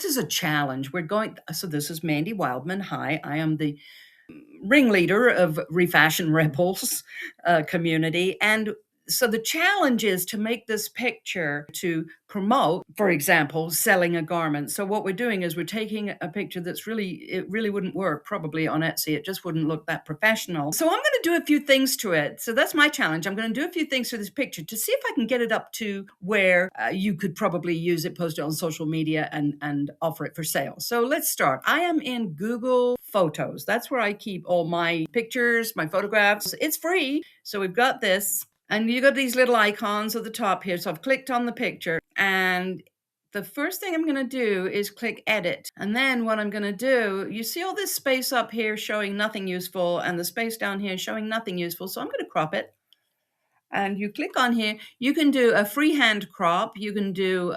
This is a challenge. So this is Mandy Wildman. Hi, I am the ringleader of Refashion Rebels community. And so the challenge is to make this picture to promote, for example, selling a garment. So what we're doing is we're taking a picture it really wouldn't work probably on Etsy. It just wouldn't look that professional. So I'm going to do a few things to it. So that's my challenge. I'm going to do a few things to this picture to see if I can get it up to where you could probably use it, post it on social media and offer it for sale. So let's start. I am in Google Photos. That's where I keep all my pictures, my photographs. It's free. So we've got this. And you got these little icons at the top here. So I've clicked on the picture, and the first thing I'm going to do is click edit. And then what I'm going to do, you see all this space up here showing nothing useful and the space down here showing nothing useful. So I'm going to crop it. And you click on here, you can do a freehand crop. You can do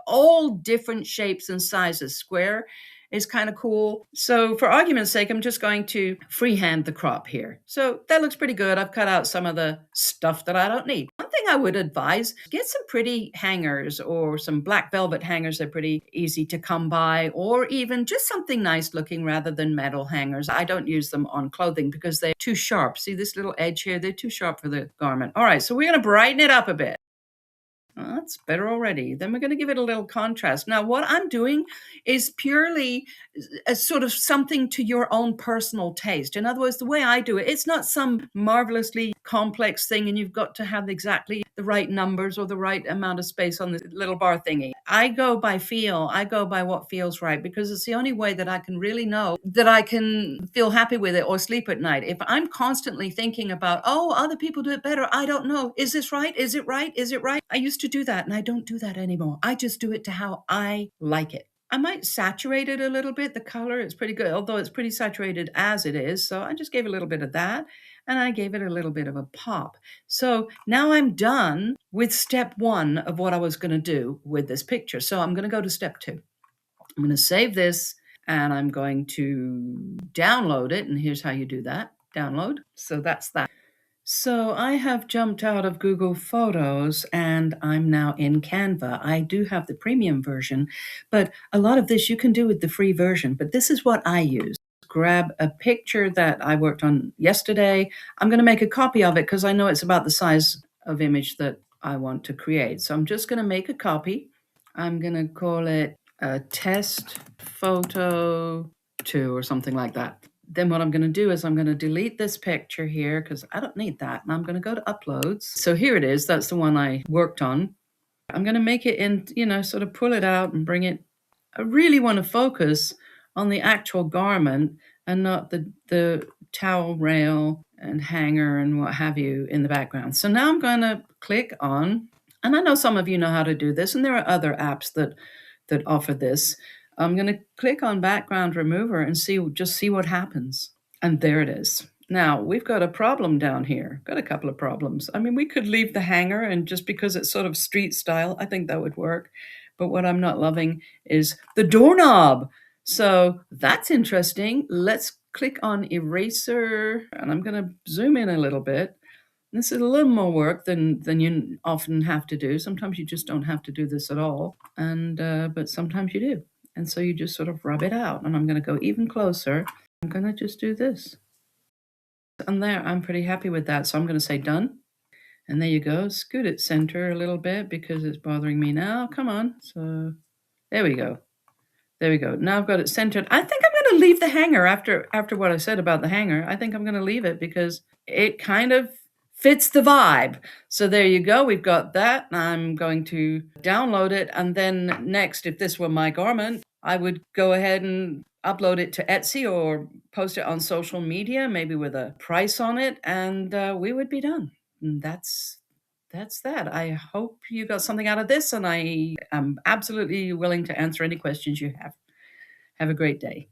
all different shapes and sizes. Square is kind of cool. So for argument's sake, I'm just going to freehand the crop here. So that looks pretty good. I've cut out some of the stuff that I don't need. One thing I would advise, get some pretty hangers or some black velvet hangers. They're pretty easy to come by, or even just something nice looking rather than metal hangers. I don't use them on clothing because they're too sharp. See this little edge here? They're too sharp for the garment. All right, so we're going to brighten it up a bit. Well, that's better already. Then we're going to give it a little contrast. Now, what I'm doing is purely a sort of something to your own personal taste. In other words, the way I do it, it's not some marvelously complex thing and you've got to have exactly the right numbers or the right amount of space on the little bar thingy. I go by feel. I go by what feels right because it's the only way that I can really know that I can feel happy with it or sleep at night. If I'm constantly thinking about, oh, other people do it better, I don't know. Is this right? Is it right? Is it right? I used to do that and I don't do that anymore. I just do it to how I like it. I might saturate it a little bit. The color is pretty good, although it's pretty saturated as it is. So I just gave a little bit of that and I gave it a little bit of a pop. So now I'm done with step one of what I was going to do with this picture. So I'm going to go to step two. I'm going to save this and I'm going to download it. And here's how you do that. Download. So that's that. So I have jumped out of Google Photos and I'm now in Canva. I do have the premium version, but a lot of this you can do with the free version. But this is what I use. Grab a picture that I worked on yesterday. I'm going to make a copy of it because I know it's about the size of image that I want to create. So I'm just going to make a copy. I'm going to call it a test photo 2 or something like that. Then what I'm going to do is I'm going to delete this picture here because I don't need that. And I'm going to go to uploads. So here it is. That's the one I worked on. I'm going to make it in, sort of pull it out and bring it. I really want to focus on the actual garment and not the towel rail and hanger and what have you in the background. So now I'm going to click on, and I know some of you know how to do this, and there are other apps that offer this. I'm going to click on background remover and see what happens. And there it is. Now we've got a problem down here. Got a couple of problems. I mean, we could leave the hanger and just because it's sort of street style, I think that would work. But what I'm not loving is the doorknob. So that's interesting. Let's click on eraser and I'm going to zoom in a little bit. This is a little more work than you often have to do. Sometimes you just don't have to do this at all. But sometimes you do. And so you just sort of rub it out. And I'm going to go even closer. I'm going to just do this. And there, I'm pretty happy with that. So I'm going to say done. And there you go. Scoot it center a little bit because it's bothering me now. Come on. So there we go. There we go. Now I've got it centered. I think I'm going to leave the hanger after what I said about the hanger. I think I'm going to leave it because it kind of fits the vibe. So there you go. We've got that. I'm going to download it. And then next, if this were my garment, I would go ahead and upload it to Etsy or post it on social media, maybe with a price on it, and we would be done. And that's that. I hope you got something out of this, and I am absolutely willing to answer any questions you have. Have a great day.